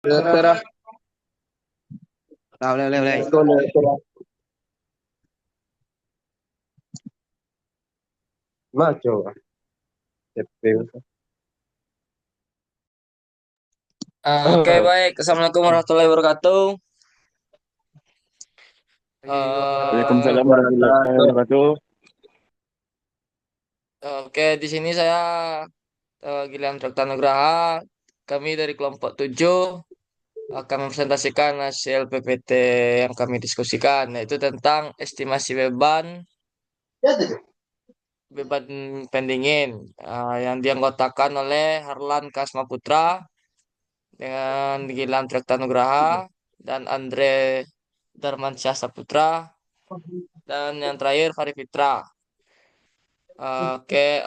Dokter, boleh, boleh, boleh. Macho, Oke, baik. Assalamualaikum warahmatullahi wabarakatuh. Eh, Waalaikumsalam warahmatullahi wabarakatuh. oke, di sini saya Gilian Trakta Nugraha. Kami dari kelompok 7 akan mempresentasikan hasil PPT yang kami diskusikan, yaitu tentang estimasi beban pendingin yang dianggotakan oleh Harlan Kasma Putra dengan Gilang Trakta Nugraha dan Andre Darmansyah Saputra dan yang terakhir Fari Fitra. Oke,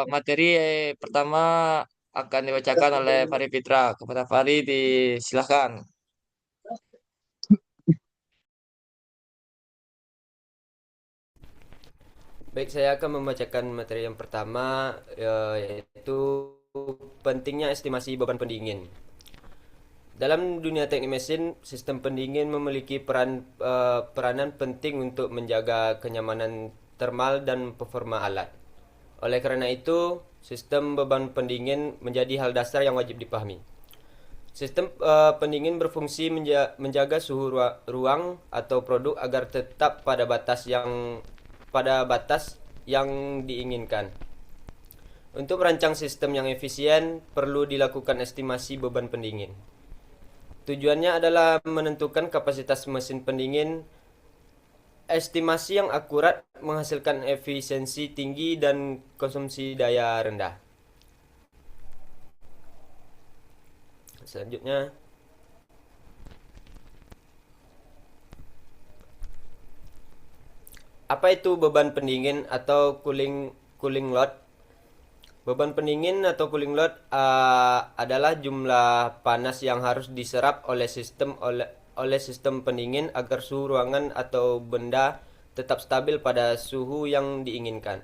materi pertama akan dibacakan oleh Fari Fitra. Kepada Fari, disilahkan. Baik, saya akan membacakan materi yang pertama, yaitu pentingnya estimasi beban pendingin. Dalam dunia teknik mesin, sistem pendingin memiliki peranan penting untuk menjaga kenyamanan termal dan performa alat. Oleh karena itu, sistem beban pendingin menjadi hal dasar yang wajib dipahami. Sistem pendingin berfungsi menjaga suhu ruang atau produk agar tetap pada batas yang diinginkan. Untuk merancang sistem yang efisien, perlu dilakukan estimasi beban pendingin. Tujuannya adalah menentukan kapasitas mesin pendingin. Estimasi yang akurat menghasilkan efisiensi tinggi dan konsumsi daya rendah. Selanjutnya, apa itu beban pendingin atau cooling load? Beban pendingin atau cooling load adalah jumlah panas yang harus diserap oleh sistem pendingin agar suhu ruangan atau benda tetap stabil pada suhu yang diinginkan.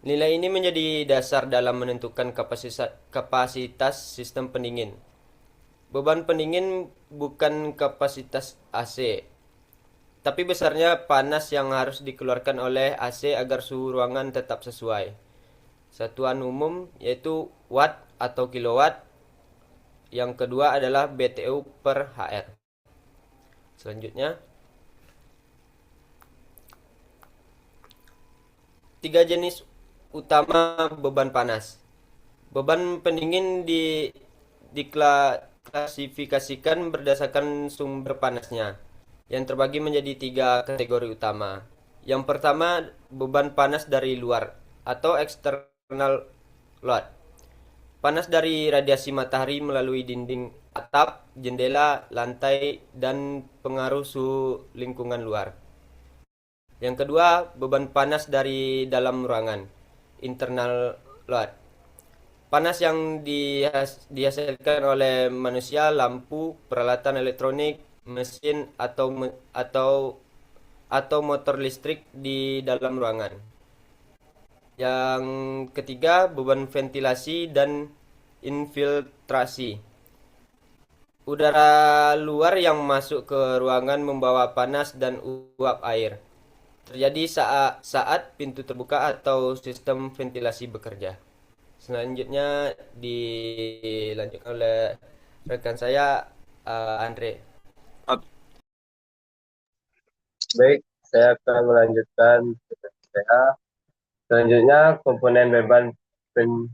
Nilai ini menjadi dasar dalam menentukan kapasitas sistem pendingin. Beban pendingin bukan kapasitas AC, tapi besarnya panas yang harus dikeluarkan oleh AC agar suhu ruangan tetap sesuai. Satuan umum yaitu watt atau kilowatt. Yang kedua adalah BTU per HR. Selanjutnya, tiga jenis utama beban panas. Beban pendingin diklasifikasikan berdasarkan sumber panasnya, yang terbagi menjadi tiga kategori utama. Yang pertama, beban panas dari luar atau external load. Panas dari radiasi matahari melalui dinding atap, jendela, lantai, dan pengaruh suhu lingkungan luar. Yang kedua, beban panas dari dalam ruangan, internal load. Panas yang dihasilkan oleh manusia, lampu, peralatan elektronik, mesin atau motor listrik di dalam ruangan. Yang ketiga, beban ventilasi dan infiltrasi. Udara luar yang masuk ke ruangan membawa panas dan uap air. Terjadi saat pintu terbuka atau sistem ventilasi bekerja. Selanjutnya dilanjutkan oleh rekan saya, Andre. Baik, saya akan melanjutkan saya. Selanjutnya komponen beban pen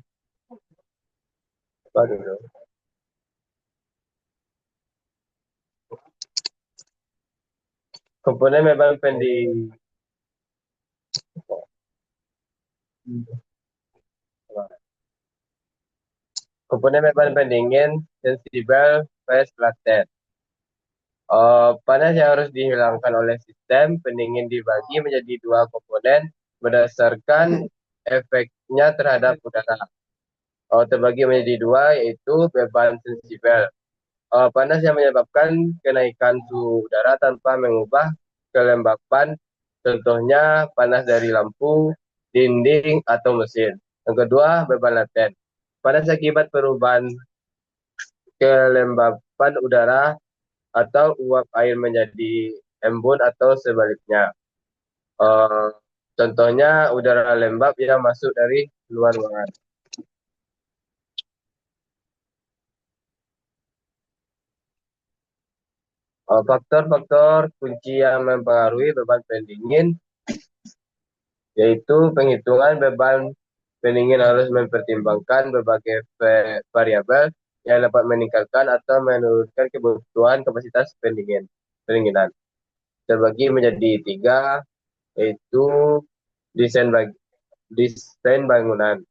apa dulu? Komponen beban pending. Komponen beban pendingin sensibel phase laten. Panas yang harus dihilangkan oleh sistem pendingin dibagi menjadi dua komponen berdasarkan efeknya terhadap udara. Terbagi menjadi dua, yaitu beban sensibel. Panas yang menyebabkan kenaikan suhu udara tanpa mengubah kelembapan, contohnya panas dari lampu, dinding, atau mesin. Yang kedua, beban laten. Panas akibat perubahan kelembapan udara atau uap air menjadi embun atau sebaliknya. Eh, Contohnya udara lembab yang masuk dari luar ruangan. Faktor-faktor kunci yang mempengaruhi beban pendingin yaitu penghitungan beban pendingin harus mempertimbangkan berbagai variabel yang dapat meningkatkan atau menurunkan kebutuhan kapasitas pendinginan. Terbagi menjadi tiga, yaitu desain desain bangunan.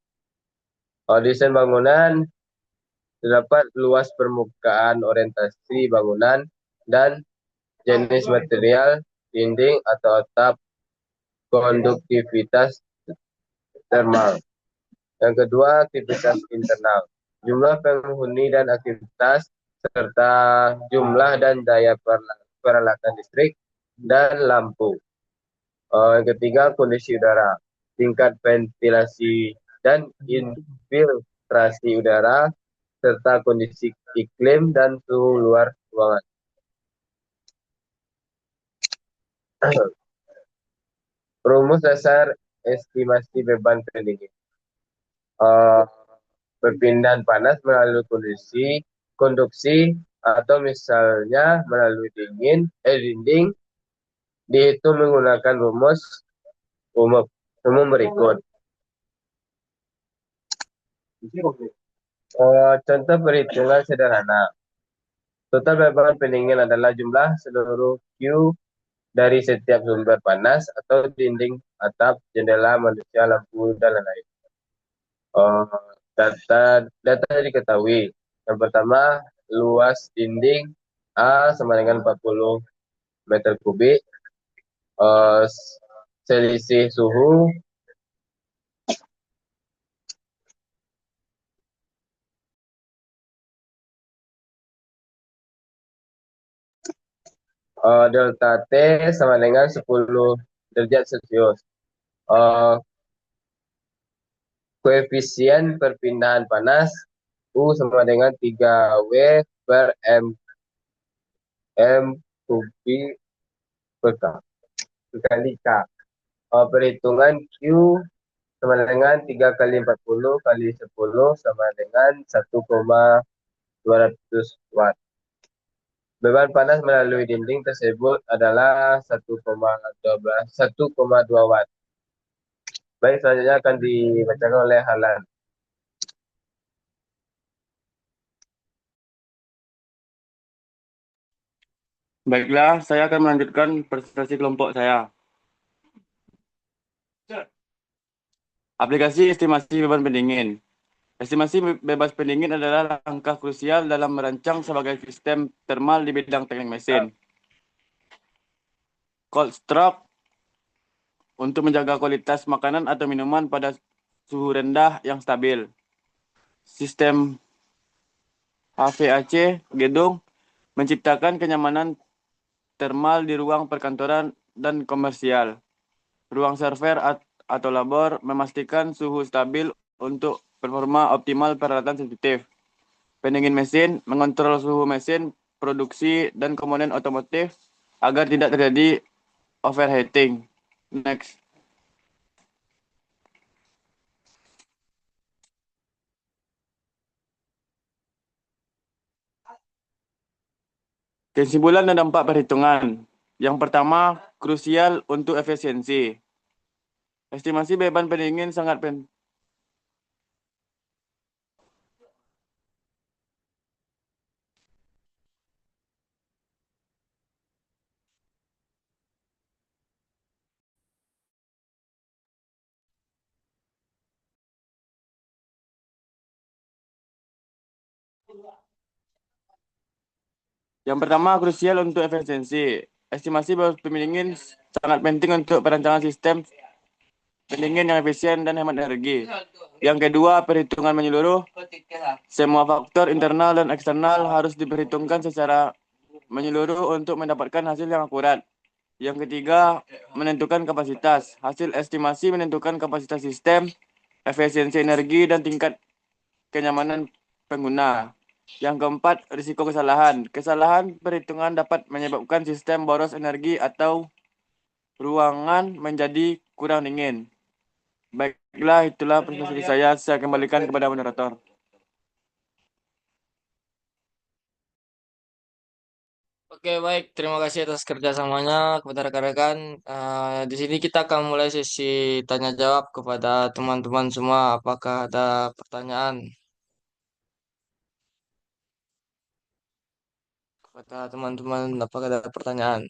Desain bangunan terdapat luas permukaan orientasi bangunan dan jenis material dinding atau atap, konduktivitas termal. Yang kedua, aktivitas internal. Jumlah penghuni dan aktivitas serta jumlah dan daya peralatan listrik dan lampu. Yang ketiga, kondisi udara. Tingkat ventilasi dan infiltrasi udara serta kondisi iklim dan suhu luar ruangan. Rumus dasar estimasi beban pendingin. Perpindahan panas melalui konduksi atau misalnya melalui dinding dihitung menggunakan rumus umum berikut. Contoh perhitungan sederhana. Total beban pendingin adalah jumlah seluruh Q dari setiap sumber panas atau dinding, atap, jendela, manusia, lampu, dan lain-lain. Data diketahui. Yang pertama, luas dinding A sama dengan 40 meter kubik. Selisih suhu delta T sama dengan 10 derajat Celcius. Koefisien perpindahan panas U sama dengan 3W per M kubik per K. Kali K. Perhitungan Q sama dengan 3 kali 40 kali 10 sama dengan 1,200 watt. Beban panas melalui dinding tersebut adalah 1,2 watt. Baik, selanjutnya akan dibacakan oleh Halan. Baiklah, saya akan melanjutkan presentasi kelompok saya. Aplikasi estimasi beban pendingin. Estimasi bebas pendingin adalah langkah krusial dalam merancang sebagai sistem termal di bidang teknik mesin. Cold stroke untuk menjaga kualitas makanan atau minuman pada suhu rendah yang stabil. Sistem HVAC gedung menciptakan kenyamanan termal di ruang perkantoran dan komersial. Ruang server atau labor memastikan suhu stabil untuk performa optimal peralatan sensitif. Pendingin mesin mengontrol suhu mesin, produksi, dan komponen otomotif agar tidak terjadi overheating. Next. Kesimpulan dan dampak perhitungan. Yang pertama, krusial untuk efisiensi. Estimasi beban pendingin sangat penting. Yang pertama, krusial untuk efisiensi. Estimasi beban pendingin sangat penting untuk perancangan sistem pendingin yang efisien dan hemat energi. Yang kedua, perhitungan menyeluruh. Semua faktor internal dan eksternal harus diperhitungkan secara menyeluruh untuk mendapatkan hasil yang akurat. Yang ketiga, menentukan kapasitas. Hasil estimasi menentukan kapasitas sistem, efisiensi energi, dan tingkat kenyamanan pengguna. Yang keempat, risiko kesalahan. Kesalahan perhitungan dapat menyebabkan sistem boros energi atau ruangan menjadi kurang dingin. Baiklah, itulah presentasi saya. Saya kembalikan kepada moderator. Oke, baik. Terima kasih atas kerjasamanya kepada rekan-rekan. Di sini kita akan mulai sesi tanya jawab kepada teman-teman semua. Apakah ada pertanyaan kepada teman-teman? Apakah ada pertanyaan?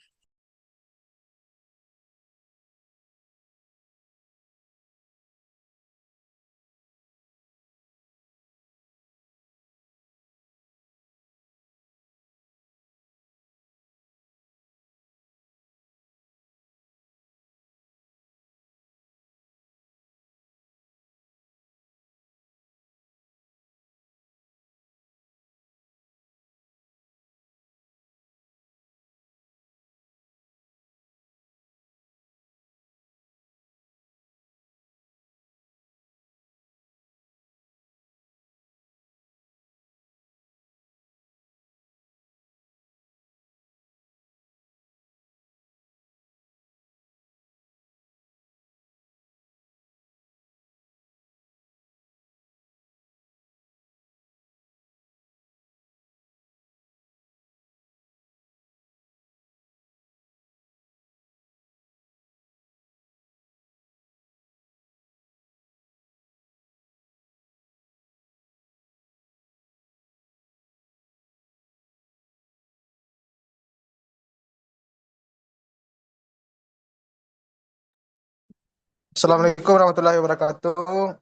Assalamualaikum warahmatullahi wabarakatuh.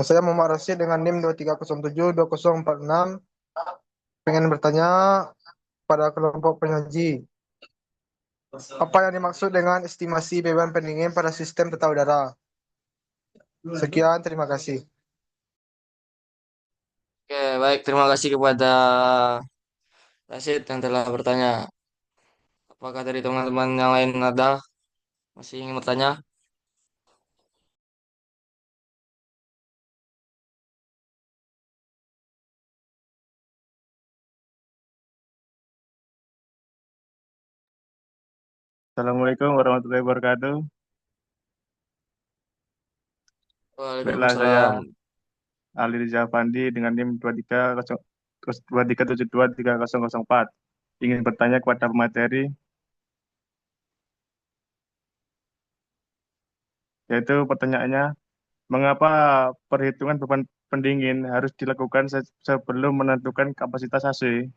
Saya Muhammad Rashid dengan NIM 23072046. Pengen bertanya pada kelompok penyaji. Apa yang dimaksud dengan estimasi beban pendingin pada sistem tata udara? Sekian, terima kasih. Oke, baik. Terima kasih kepada Rashid yang telah bertanya. Apakah dari teman-teman yang lain ada masih ingin bertanya? Assalamualaikum warahmatullahi wabarakatuh. Baiklah, saya Waalaikumsalam. Ali Rizal Fandi dengan NIM 23072304. Ingin bertanya kepada pemateri, yaitu pertanyaannya, mengapa perhitungan beban pendingin harus dilakukan sebelum menentukan kapasitas AC?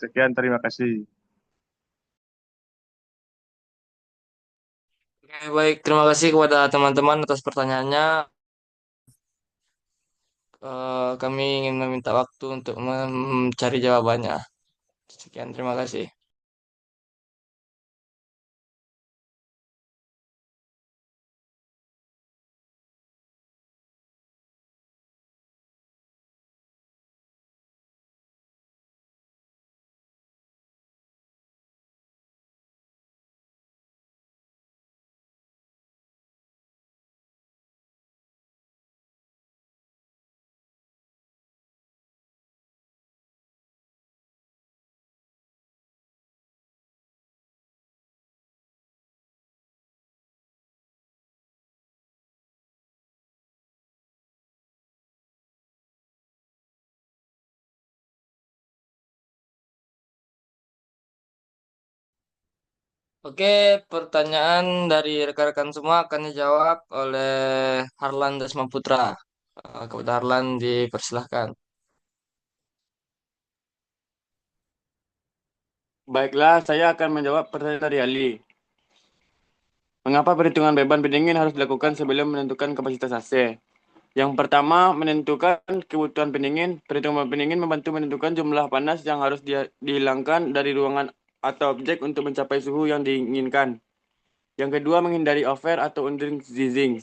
Sekian, terima kasih. Oke, baik. Terima kasih kepada teman-teman atas pertanyaannya. Kami ingin meminta waktu untuk mencari jawabannya. Sekian, terima kasih. Oke, pertanyaan dari rekan-rekan semua akan dijawab oleh Harlan Dasmaputra. Kepada Harlan dipersilahkan. Baiklah, saya akan menjawab pertanyaan dari Ali. Mengapa perhitungan beban pendingin harus dilakukan sebelum menentukan kapasitas AC? Yang pertama, menentukan kebutuhan pendingin. Perhitungan pendingin membantu menentukan jumlah panas yang harus dihilangkan dari ruangan atau objek untuk mencapai suhu yang diinginkan. Yang kedua, menghindari over atau underheating.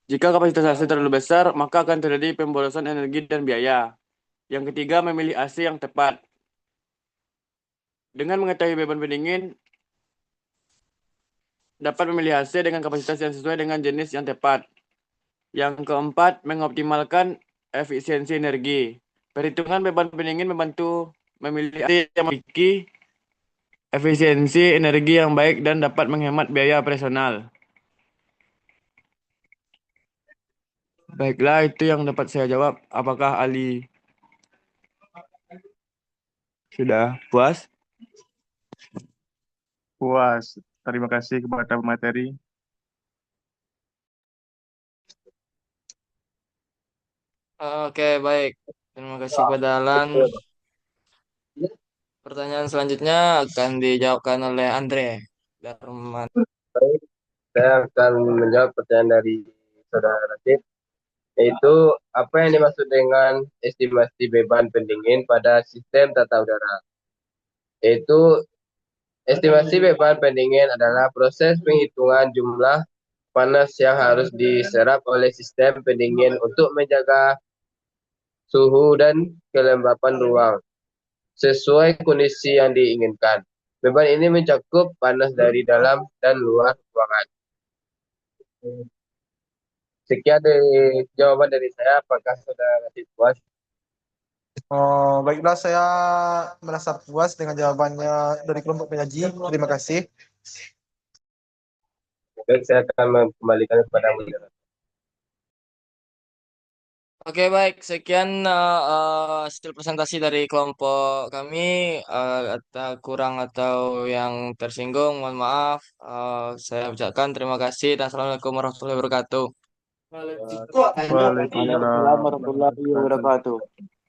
Jika kapasitas AC terlalu besar, maka akan terjadi pemborosan energi dan biaya. Yang ketiga, memilih AC yang tepat. Dengan mengetahui beban pendingin, dapat memilih AC dengan kapasitas yang sesuai dengan jenis yang tepat. Yang keempat, mengoptimalkan efisiensi energi. Perhitungan beban pendingin membantu memilih yang memiliki efisiensi energi yang baik dan dapat menghemat biaya operasional. Baiklah, itu yang dapat saya jawab. Apakah Ali sudah puas? Puas. Terima kasih kepada pemateri. Oke, baik. Terima kasih kepada Alan. Pertanyaan selanjutnya akan dijawabkan oleh Andre Darman. Baik, saya akan menjawab pertanyaan dari Saudara Rasid, yaitu apa yang dimaksud dengan estimasi beban pendingin pada sistem tata udara? Yaitu estimasi beban pendingin adalah proses penghitungan jumlah panas yang harus diserap oleh sistem pendingin untuk menjaga suhu dan kelembapan ruang sesuai kondisi yang diinginkan. Beban ini mencakup panas dari dalam dan luar ruangan. Sekian dari jawaban dari saya. Apakah saudara masih puas? Oh, baiklah, saya merasa puas dengan jawabannya dari kelompok penyaji. Terima kasih. Baik, saya akan mengembalikan kepada moderator. Oke, baik. Sekian hasil presentasi dari kelompok kami. Atau kurang atau yang tersinggung, mohon maaf. Saya ucapkan terima kasih dan assalamualaikum warahmatullahi wabarakatuh. Waalaikumsalam Waalaikumsalam warahmatullahi warahmatullahi wabarakatuh. wabarakatuh.